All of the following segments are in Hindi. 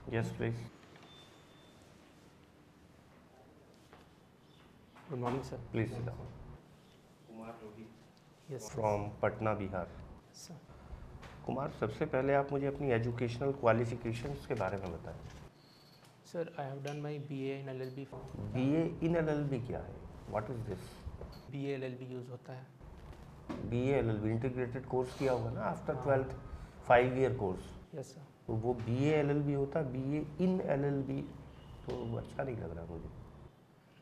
Yes, please. Good morning, sir. Please sit down. Yes, sir. From Patna, Bihar. Sir. Kumar, सबसे पहले आप मुझे अपनी एजुकेशनल क्वालिफिकेशंस के बारे में बताएं। Sir, I have done my BA in LLB. BA in LLB क्या है? What is this? BA LLB use होता है. BA LLB इंटीग्रेटेड कोर्स किया होगा ना after 12th 5 year course. Yes, sir. तो वो BA LLB होता है, BA in LLB तो अच्छा नहीं लग रहा मुझे,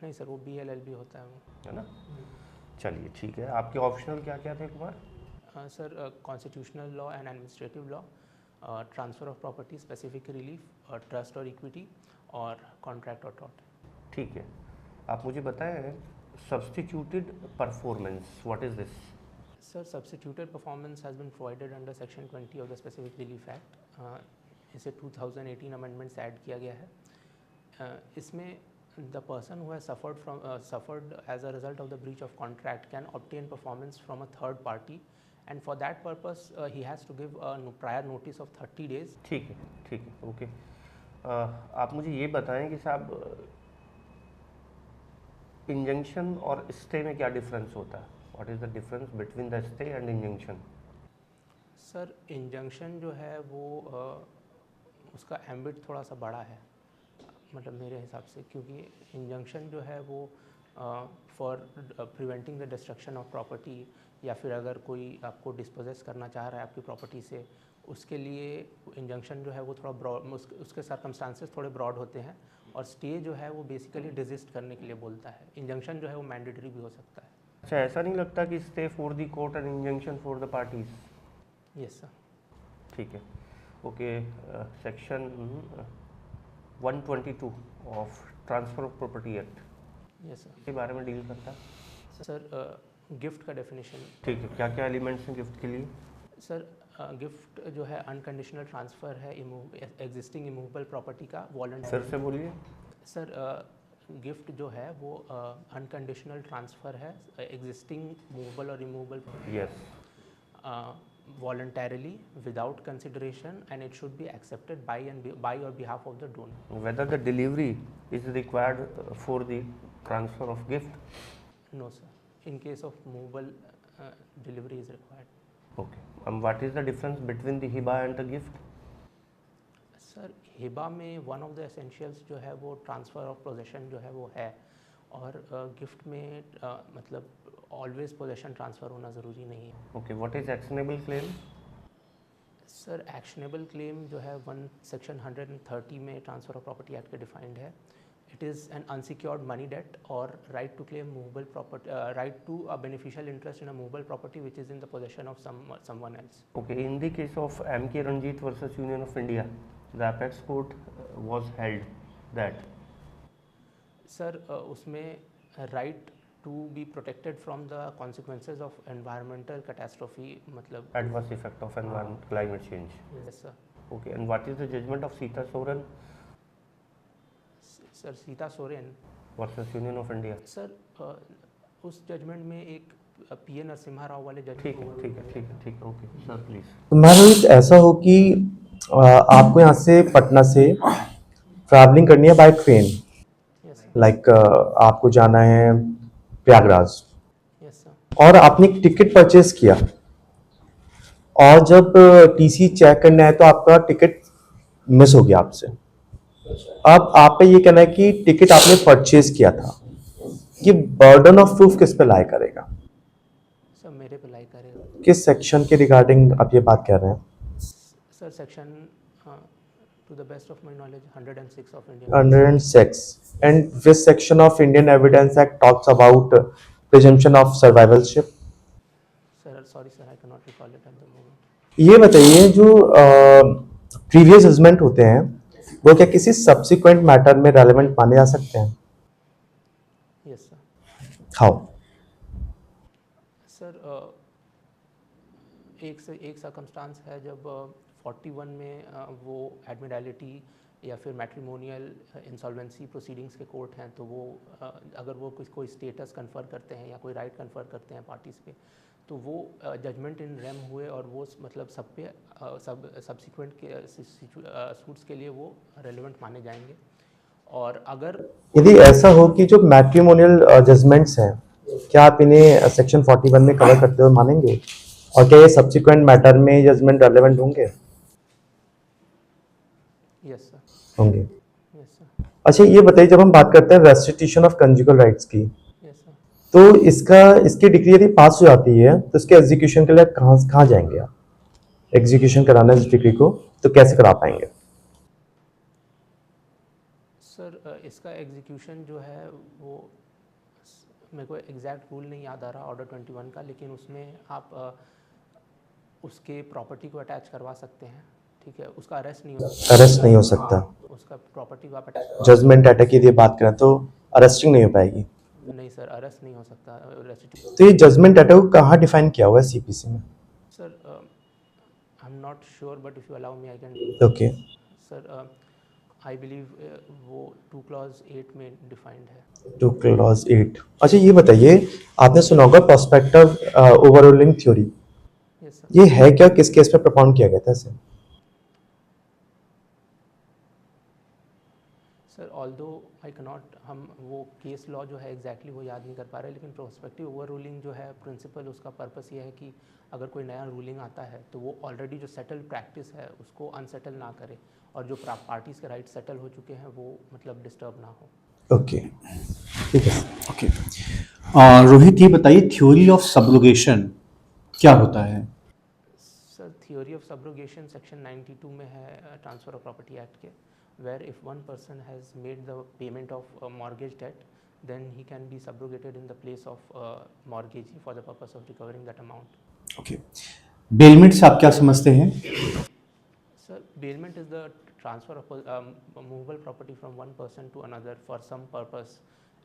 नहीं सर, वो BA LLB होता है. है ना? चलिए ठीक है. आपके ऑप्शनल क्या क्या थे Kumar? Sir, constitutional law and administrative law, transfer of property, specific relief, trust और इक्विटी, और कॉन्ट्रैक्ट और टॉट. ठीक है. आप मुझे बताएं substituted performance, what is this? Sir, substituted performance has been provided under Section 20 of the Specific Relief Act. इसे 2018 अमेंडमेंट्स ऐड किया गया है. इसमें the person who has suffered as a result of the breach of contract can obtain performance from a third party, and for that purpose he has to give a prior notice of 30 days. ठीक है, ठीक है, ओके. आप मुझे ये बताएं कि साहब इंजंक्शन और स्टे में क्या डिफरेंस होता है? What is the difference between the stay and injunction? Sir, injunction जो है वो उसका एम्बिट थोड़ा सा बड़ा है, मतलब मेरे हिसाब से, क्योंकि इंजंक्शन जो है वो for preventing the destruction of property, या फिर अगर कोई आपको डिस्पोजेस करना चाह रहा है आपकी प्रॉपर्टी से, उसके लिए इंजंक्शन जो है वो थोड़ा ब्रॉड, उसके सर्कमस्टांसेस थोड़े ब्रॉड होते हैं. और स्टे जो है वो बेसिकली डिजिस्ट करने के लिए बोलता है. इंजंक्शन जो है वो मैंडेटरी भी हो सकता है. अच्छा, ऐसा नहीं लगता कि stay for the court and injunction for the parties? Yes sir. ठीक है, okay. Section 122 of transfer of property act yes sir. के बारे में डील करता है. सर, गिफ्ट का डेफिनेशन. ठीक है, क्या क्या एलिमेंट्स हैं गिफ्ट के लिए? सर, गिफ्ट जो है अनकंडीशनल ट्रांसफ़र है एग्जिस्टिंग इमूवेबल प्रॉपर्टी का वॉलंटरी. फिर से बोलिए. सर, गिफ्ट जो है वो अनकंडीशनल ट्रांसफ़र है एग्जिस्टिंग मूवेबल और immovable yes. voluntarily without consideration, and it should be accepted by or behalf of the donor. Whether the delivery is required for the transfer of gift? No sir, in case of movable delivery is required. Okay. What is the difference between the hiba and the gift? Sir, Hiba में वन ऑफ द एसेंशियल्स जो है वो ट्रांसफ़र ऑफ पोजेशन जो है वो है, और गिफ्ट में मतलब ऑलवेज पोजेशन ट्रांसफ़र होना ज़रूरी नहीं है. Okay. What is actionable claim? Sir, actionable claim जो है सेक्शन 130 में ट्रांसफ़र ऑफ प्रॉपर्टी एक्ट के डिफाइंड है. It is an unsecured money debt और right to claim movable property, right to a beneficial interest in a movable property which is in the possession of someone else. Okay. In the case of M.K. Ranjit versus Union of India, the apex court was held that. Sir, उसमें right to be protected from the consequences of environmental catastrophe, मतलब Adverse effect of environment, climate change. Yes sir. Okay. And what is the judgment of Sita Soren sir, Sita Soren versus Union of India? Sir, उस जजमेंट में एक PA नरसिम्हा राव वाले जज. ठीक है, ठीक है, ठीक है, ठीक है. Okay sir, please. तो मैं रोहित, ऐसा हो कि आपको यहाँ से पटना से ट्रैवलिंग करनी है बाय ट्रेन, यस लाइक आपको जाना है प्रयागराज, यस सर. और आपने एक टिकट परचेज किया, और जब टीसी चेक करना है तो आपका टिकट मिस हो गया आपसे. अब आप पे ये कहना है कि टिकट आपने परचेज किया था, ये बर्डन ऑफ प्रूफ किस पे लाई करेगा? सर, मेरे पे लाई करेगा. किस सेक्शन के रिगार्डिंग आप ये बात कर रहे हैं? Sir, section two the best of my knowledge 106 of Indian. 106. And which section of Indian Evidence Act talks about presumption of survivalship? Sir, sorry sir, I can not recall it at the moment. ये बताइए, जो प्रीवियस जजमेंट होते हैं वो क्या किसी सब्सिक्वेंट मैटर में रेलेवेंट माने जा सकते हैं? Yes sir. हाउ? सर, एक सर्कमस्टांस है जब 41 में वो एडमिरलिटी या फिर मैट्रिमोनियल इंसॉल्वेंसी प्रोसीडिंग्स के कोर्ट हैं, तो वो अगर वो कोई स्टेटस कन्फर करते हैं या कोई राइट कन्फर करते हैं पार्टीज़ पे, तो वो जजमेंट इन रेम हुए और वो मतलब सब पे सब सब्सिक्वेंट के सूट्स के लिए वो रेलेवेंट माने जाएंगे। और अगर यदि ऐसा हो कि जो मैट्रिमोनियल जजमेंट्स हैं, क्या आप इन्हें सेक्शन 41 में कवर करते हुए मानेंगे, और क्या ये सब्सिक्वेंट मैटर में जजमेंट रेलेवेंट होंगे? यस सर, होंगे। यस सर, अच्छा, ये बताइए, जब हम बात करते हैं रेस्टिट्यूशन ऑफ कंजुगल राइट्स की, यस सर। तो इसकी डिग्री यदि पास हो जाती है तो इसके एग्जीक्यूशन के लिए कहाँ कहाँ जाएंगे आप? एग्जीक्यूशन कराना है इस डिग्री को, तो कैसे करा पाएंगे? सर इसका एग्जीक्यूशन जो है वो मेरे को एग्जैक्ट रूल नहीं याद आ रहा ऑर्डर 21 का, लेकिन उसमें आप उसके प्रॉपर्टी को अटैच करवा सकते हैं, ठीक है। उसका अरेस्ट नहीं हो सकता, अरेस्ट नहीं हो सकता। उसका प्रॉपर्टी को आप अटैच जजमेंट अटैक की यदि बात करें तो अरेस्टिंग नहीं हो पाएगी। नहीं सर, अरेस्ट नहीं हो सकता रेस्टिट्यूशन। तो ये जजमेंट अटैक को कहाँ डिफाइन किया हुआ है सीपीसी में? Sir I am not sure, but if you allow me I can. Okay. Sir I believe वो 2 क्लॉज 8 में डिफाइंड है। 2 क्लॉज 8। अच्छा, ये बताइए, आपने सुना होगा प्रोस्पेक्टिव ओवररूलिंग थ्योरी, यस सर। ये है क्या, किस केस पे प्रोपाउंड किया गया था इसे? सर ऑल्दो आई कैनॉट, हम वो केस लॉ जो है एग्जैक्टली वो याद नहीं कर पा रहे, लेकिन प्रोस्पेक्टिव ओवर रूलिंग जो है प्रिंसिपल, उसका पर्पस ये है कि अगर कोई नया रूलिंग आता है तो वो ऑलरेडी जो सेटल प्रैक्टिस है उसको अनसेटल ना करे, और जो पार्टीज़ के राइट सेटल हो चुके हैं वो मतलब डिस्टर्ब ना हो। ओके, ठीक है। ओके। रोहित, ये बताइए थ्योरी ऑफ सब्रोगेशन क्या होता है? Sir theory of subrogation section 92 में है ट्रांसफ़र ऑफ प्रॉपर्टी एक्ट के, where if one person has made the payment of a mortgage debt, then he can be subrogated in the place of mortgagee for the purpose of recovering that amount. Okay. Bailment से आप क्या समझते हैं? Sir, bailment is the transfer of movable property from one person to another for some purpose,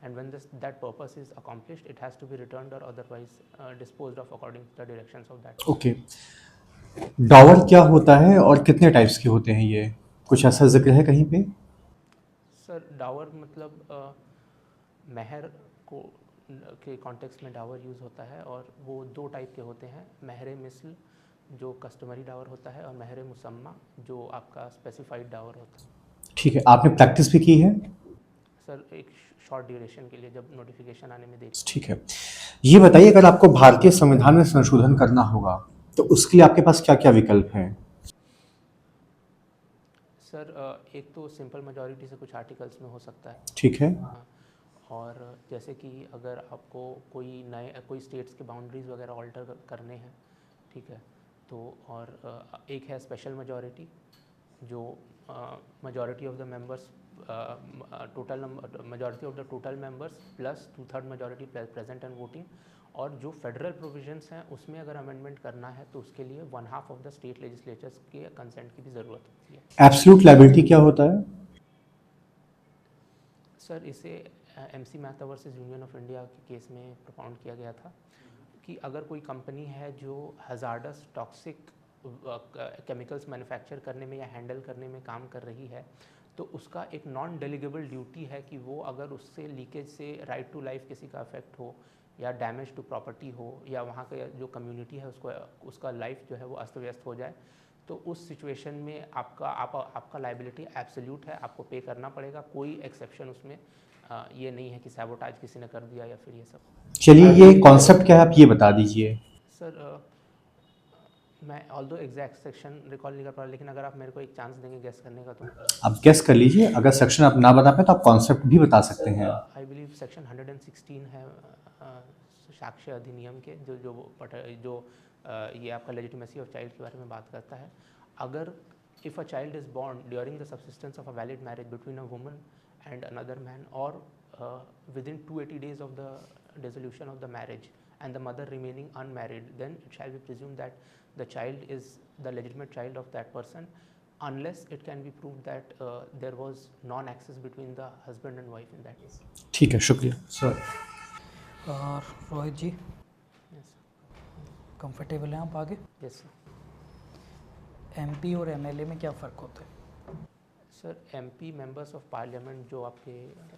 and when that purpose is accomplished, it has to be returned or otherwise disposed of according to the directions of that. Okay. डॉवर क्या होता है और कितने टाइप्स के होते हैं, ये कुछ ऐसा जिक्र है कहीं पे? सर डावर मतलब महर को के कॉन्टेक्स्ट में डावर यूज़ होता है, और वो 2 टाइप के होते हैं, महर मिसल जो कस्टमरी डावर होता है, और महर मुसम्मा जो आपका स्पेसिफाइड डावर होता है। ठीक है, आपने प्रैक्टिस भी की है? सर एक शॉर्ट ड्यूरेशन के लिए, जब नोटिफिकेशन आने में देख। ठीक है। ये बताइए, अगर आपको भारतीय संविधान में संशोधन करना होगा तो उसके लिए आपके पास क्या क्या विकल्प हैं? सर एक तो सिंपल मेजॉरिटी से कुछ आर्टिकल्स में हो सकता है, ठीक है। हाँ। और जैसे कि अगर आपको कोई स्टेट्स के बाउंड्रीज वगैरह ऑल्टर करने हैं, ठीक है, तो और एक है स्पेशल मेजॉरिटी, जो majority of the members majority of the total members plus 2/3 majority present and voting, और जो फेडरल प्रोविजंस हैं उसमें अगर अमेंडमेंट करना है तो उसके लिए 1/2 ऑफ द स्टेट लेजिस्लेचर्स के कंसेंट की भी ज़रूरत होती है। एब्सोल्यूट लायबिलिटी क्या होता है? सर इसे MC Mehta versus union of India के केस में प्रोपाउंड किया गया था कि अगर कोई कंपनी है जो हजार्डस टॉक्सिक केमिकल्स मैन्युफैक्चर करने में या हैंडल करने में काम कर रही है, तो उसका एक नॉन डेलीगेबल ड्यूटी है कि वो अगर उससे लीकेज से राइट टू लाइफ किसी का अफेक्ट हो, या डैमेज टू प्रॉपर्टी हो, या वहाँ का जो कम्युनिटी है उसका लाइफ जो है वो अस्त व्यस्त हो जाए, तो उस सिचुएशन में आपका लाइबिलिटी एब्सोल्यूट है, आपको पे करना पड़ेगा। कोई एक्सेप्शन उसमें ये नहीं है कि सैबोटाज किसी ने कर दिया या फिर ये सब। चलिए, ये कॉन्सेप्ट क्या है आप ये बता दीजिए। सर मैं ऑल्दो एग्जैक्ट सेक्शन रिकॉल नहीं कर पा रहा, लेकिन अगर आप मेरे को एक चांस देंगे गेस करने का तो आप गेस कर लीजिए। अगर सेक्शन आप ना बता पाए तो आप कॉन्सेप्ट भी बता सकते हैं। आई बिलीव सेक्शन 116 है साक्ष्य अधिनियम के, जो ये आपका लेजिटिमेसी ऑफ चाइल्ड के बारे में बात करता है। अगर if a child is born during the subsistence of a valid marriage between a woman and another man, और within 280 days of the dissolution of the marriage and the mother remaining unmarried, then it shall be presumed that the child is the legitimate child of that person, unless it can be proved that there was non-access between the husband and wife in that case. ठीक है, शुक्रिया सर। रोहित जी, Yes, कंफर्टेबल हैं आप आगे? yes sir. MP और MLA में क्या फ़र्क होता है? Sir MP members of parliament जो आपके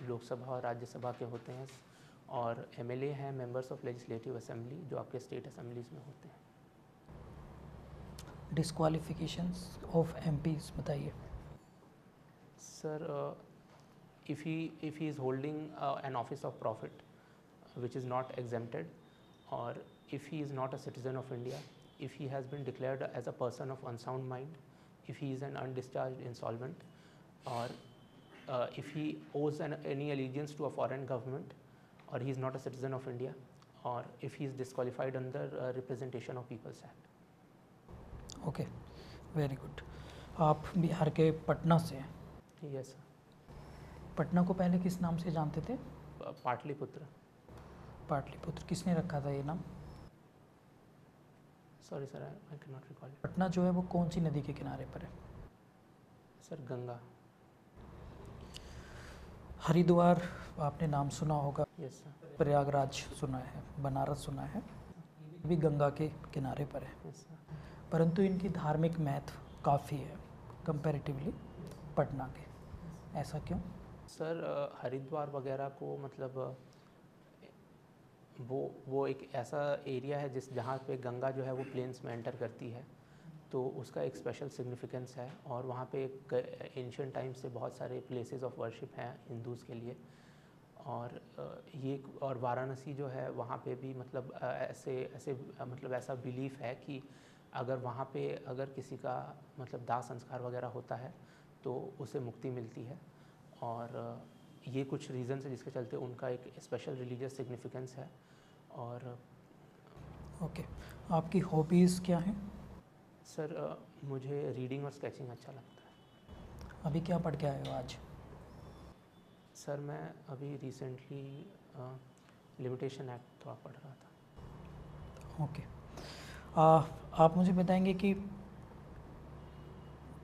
लोकसभा और राज्यसभा के होते हैं, और MLA हैं मेंबर्स ऑफ लेजिस्लेटिव असेंबली, जो आपके स्टेट असेंबलीज में होते हैं। डिस्क्वालिफिकेशंस ऑफ MPs बताइए। Sir, if he is holding an office of profit which is not exempted, or if he is not a citizen of India, if he has been declared as a person of unsound mind, if he is an undischarged insolvent, or if he owes any allegiance to a foreign government, or he is not a citizen of India, or if he is disqualified under Representation of People's Act. Okay, very good. आप बिहार के पटना से हैं। Yes, sir. पटना को पहले किस नाम से जानते थे? पाटलिपुत्र। पाटलिपुत्र किसने रखा था ये नाम? Sorry sir, I can not recall. Patna जो है वो कौन सी नदी के किनारे पर है? सर गंगा। हरिद्वार आपने नाम सुना होगा। Yes sir. प्रयागराज सुना है, बनारस सुना है, भी गंगा के किनारे पर है। Yes sir. परंतु इनकी धार्मिक महत्व काफ़ी है कंपैरेटिवली पटना के, ऐसा क्यों? सर हरिद्वार वगैरह को मतलब वो एक ऐसा एरिया है जहाँ पे गंगा जो है वो प्लेन्स में एंटर करती है, तो उसका एक स्पेशल सिग्निफिकेंस है। और वहाँ पे एंशिएंट टाइम से बहुत सारे प्लेसेस ऑफ वर्शिप हैं हिंदूज़ के लिए। और और वाराणसी जो है वहाँ पे भी मतलब ऐसा बिलीफ है कि अगर वहाँ पे अगर किसी का मतलब दाह संस्कार वगैरह होता है तो उसे मुक्ति मिलती है। और ये कुछ रीज़न्स है जिसके चलते उनका एक स्पेशल रिलीजियस सिग्निफिकेंस है। और ओके, आपकी हॉबीज़ क्या हैं? सर मुझे रीडिंग और स्केचिंग अच्छा लगता है। अभी क्या पढ़ के आए हो आज? सर मैं अभी रिसेंटली लिमिटेशन एक्ट थोड़ा पढ़ रहा था। ओके, आप मुझे बताएंगे कि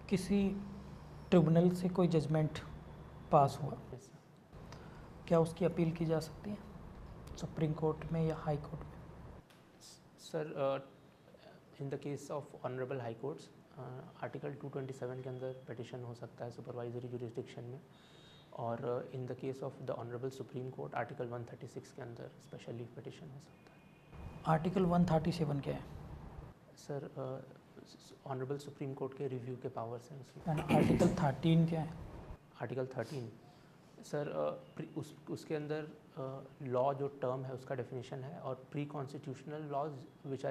किसी ट्रिब्यूनल से कोई जजमेंट पास हुआ, यस सर। क्या उसकी अपील की जा सकती है सुप्रीम कोर्ट में या हाई कोर्ट में? Sir in the case of honourable high courts article 227 के अंदर पिटिशन हो सकता है सुपरवाइजरी जुरिस्डिक्शन में। और इन the case of the honourable supreme court article 136 के अंदर स्पेशली पिटिशन हो सकता है। आर्टिकल 137 क्या है? सर ऑनरेबल सुप्रीम कोर्ट के रिव्यू के पावर्स हैं उसमें। एंड आर्टिकल 13 क्या है? आर्टिकल 13 सर उसके अंदर लॉ जो टर्म है उसका डेफिनेशन है। और pre constitutional laws which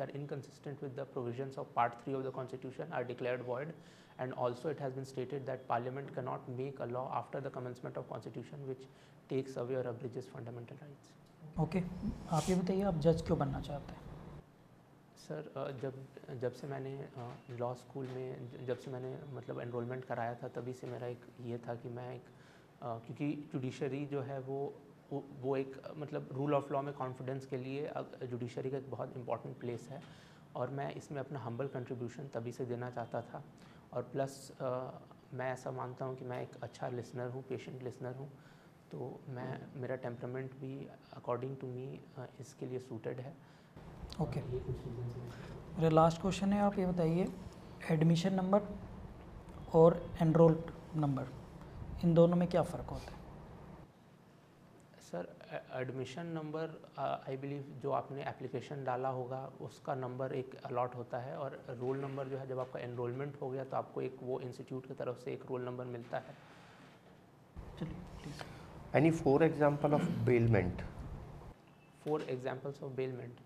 are inconsistent with the provisions of part 3 of the constitution are declared void, and also it has been stated that parliament cannot make a law after the commencement of constitution which takes away or abridges fundamental rights. Okay, आप ये बताइए आप जज क्यों बनना चाहते हैं? सर जब से मैंने लॉ स्कूल में जब से मैंने मतलब एनरोलमेंट कराया था तभी से मेरा एक ये था कि मैं एक क्योंकि जुडिशरी जो है वो एक मतलब रूल ऑफ लॉ में कॉन्फिडेंस के लिए जुडिशरी का एक बहुत इंपॉर्टेंट प्लेस है। और मैं इसमें अपना हम्बल कंट्रीब्यूशन तभी से देना चाहता था। और प्लस मैं ऐसा मानता हूँ कि मैं एक अच्छा लिसनर हूँ, पेशेंट लिसनर हूँ, तो मेरा टेम्परामेंट भी अकॉर्डिंग टू मी इसके लिए सूटेड है। ओके, मेरा लास्ट क्वेश्चन है, आप ये बताइए एडमिशन नंबर और एनरोल्ड नंबर इन दोनों में क्या फ़र्क होता है? Sir admission number I believe जो आपने एप्लीकेशन डाला होगा उसका नंबर एक अलॉट होता है। और रोल नंबर जो है जब आपका एनरोलमेंट हो गया तो आपको एक वो इंस्टीट्यूट की तरफ से एक रोल नंबर मिलता है। चलिए please. Any 4 example of bailment? 4 examples of bailment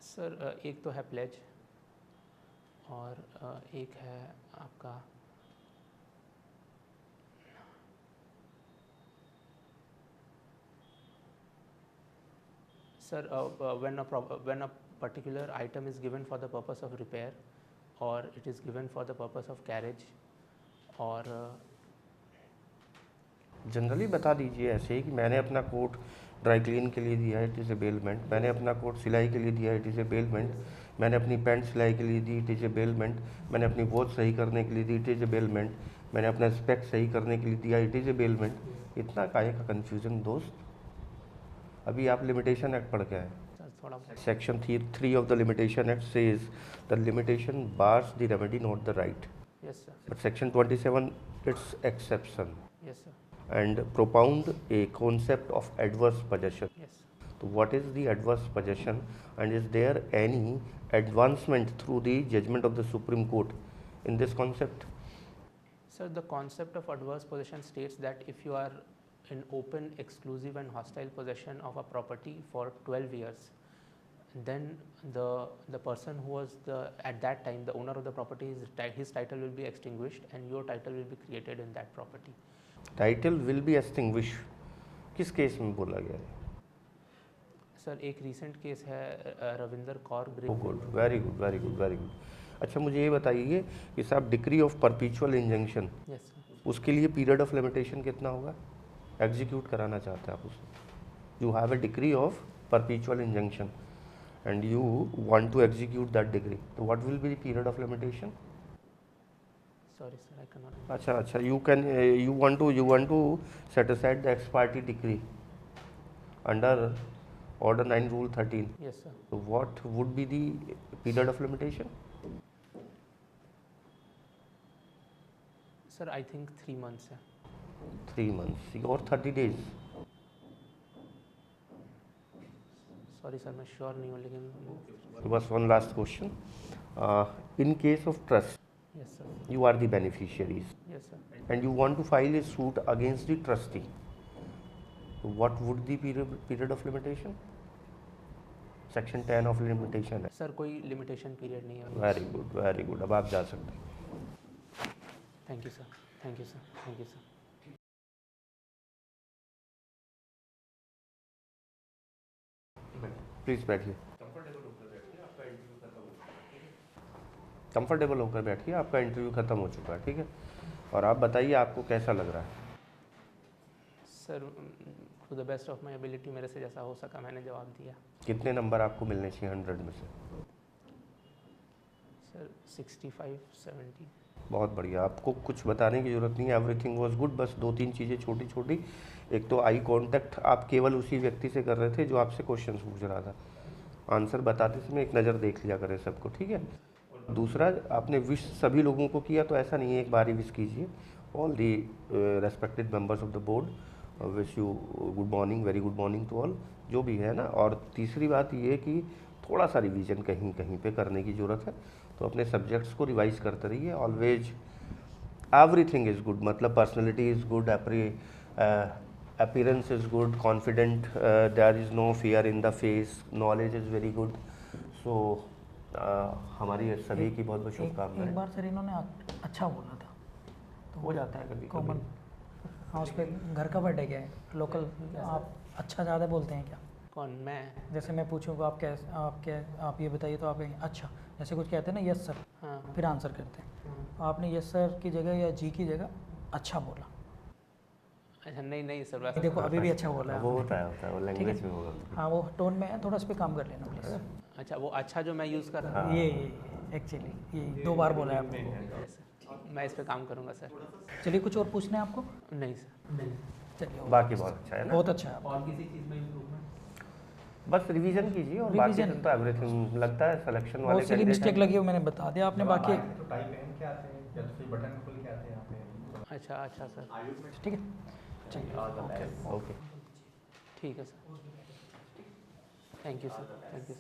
sir एक तो है प्लेज, और एक है आपका sir when a particular item is given for the purpose of repair, or it is given for the purpose of carriage, और जनरली बता दीजिए ऐसे ही कि मैंने अपना कोट ड्राई क्लीन के लिए दिया है, इट इज़ ए बेलमेंट। मैंने अपना कोट सिलाई के लिए दिया है, इट इज़ ए बेलमेंट। मैंने अपनी पैंट सिलाई के लिए दी, इट इज़ ए बेलमेंट। मैंने अपनी वॉच सही करने के लिए दी, इट इज़ ए बेलमेंट। मैंने अपना स्पेक सही करने के लिए दिया, इट इज़ ए बेलमेंट। इतना काहे का कन्फ्यूजन दोस्त? अभी आप लिमिटेशन एक्ट पढ़ के आए। सर थोड़ा बहुत Section 3 of the Limitation Act says the limitation bars the remedy, not the right. Yes sir. But Section 27, it's exception. Yes sir. and propound a concept of adverse possession. Yes. So what is the adverse possession, and is there any advancement through the judgment of the Supreme Court in this concept? Sir, the concept of adverse possession states that if you are in open, exclusive and hostile possession of a property for 12 years, then the person who was at that time the owner of the property, his title will be extinguished and your title will be created in that property. Title will be extinguished. किस केस में बोला गया है? सर एक रिसेंट केस है Ravinder Kaur good, very good, very good, very good. अच्छा, मुझे ये बताइए कि साहब decree of perpetual injunction, yes sir, उसके लिए पीरियड ऑफ लिमिटेशन कितना होगा? एग्जीक्यूट कराना चाहते हैं आप उसे. You have a decree of perpetual injunction and you want to execute that degree, so what will be the period of limitation? Sorry sir I can not. अच्छा, you want to set aside the ex parte decree under order 9 rule 13. Yes sir. So what would be the period of limitation? Sir I think 3 months है. 3 months or 30 days? Sorry sir मैं श्योर नहीं हूँ लेकिन. बस one last question. In case of trust, yes sir. you are the beneficiaries yes sir. and you want to file a suit against the trustee. What would the period of limitation? Section 10 of limitation है. सर कोई लिमिटेशन पीरियड नहीं है. Very good, very good. अब आप जा सकते हैं. Thank you sir, thank you sir, thank you sir. Please बैठिए. कंफर्टेबल होकर बैठिए, आपका इंटरव्यू ख़त्म हो चुका है, ठीक है. और आप बताइए आपको कैसा लग रहा है? Sir to the best of my ability मेरे से जैसा हो सका मैंने जवाब दिया. कितने नंबर आपको मिलने चाहिए 100 में से? सर 65, 70. बहुत बढ़िया. आपको कुछ बताने की ज़रूरत नहीं है, एवरीथिंग वाज गुड. बस 2-3 चीज़ें छोटी छोटी. एक तो आई कांटेक्ट आप केवल उसी व्यक्ति से कर रहे थे जो आपसे क्वेश्चंस पूछ रहा था. आंसर बताते समय एक नज़र देख लिया करें सबको, ठीक है. दूसरा, आपने विश सभी लोगों को किया तो ऐसा नहीं है, एक बार ही विश कीजिए. All the respected members of the board, wish you good morning, very good morning to all, जो भी है ना. और तीसरी बात ये कि थोड़ा सा रिवीजन कहीं कहीं पे करने की ज़रूरत है, तो अपने सब्जेक्ट्स को रिवाइज करते रहिए. ऑलवेज एवरीथिंग इज़ गुड, मतलब personality is good, appearance is good, confident, there is no fear in the face, knowledge is very good. So हमारी सभी की बहुत बहुत शुभकामनाएं. एक बार सर इन्होंने अच्छा बोला था तो हो जाता है कभी कॉमन. हाँ, उस पर घर का बर्थडे क्या है लोकल, आप अच्छा ज़्यादा बोलते हैं क्या? कौन? मैं? जैसे मैं पूछूँ आप आप ये बताइए तो आप कहेंगे अच्छा. जैसे कुछ कहते हैं ना यस सर, हाँ. फिर आंसर करते हैं. आपने यस सर की जगह या जी की जगह अच्छा बोला. अच्छा नहीं सर वैसे देखो अभी भी अच्छा बोला है वो आपने. होता है वो लैंग्वेज में होगा. हाँ वो टोन में है, थोड़ा इस पर काम कर लेना प्लीज़. अच्छा वो अच्छा जो मैं यूज़ कर रहा हूँ. ये एक्चुअली ये 2 बार बोला है आपको. मैं इस पे काम करूँगा सर. चलिए कुछ और पूछना है आपको? नहीं सर. चलिए बाकी बहुत अच्छा है ना. बहुत अच्छा है. और किसी चीज़ में इम्प्रूवमेंट? बस रिवीजन कीजिए और बाकी Revision. तो एवरीथिंग लगता है सिलेक्शन वाले बहुत सी मिस्टेक लगी हो मैंने बता दिया आपने. बाकी तो टाई पहन के आते हैं या तो फिर बटन खोल के आते हैं यहाँ पे. अच्छा सर. ठीक है. चलिए ओके. ठीक है sir. Thank you sir, thank you sir.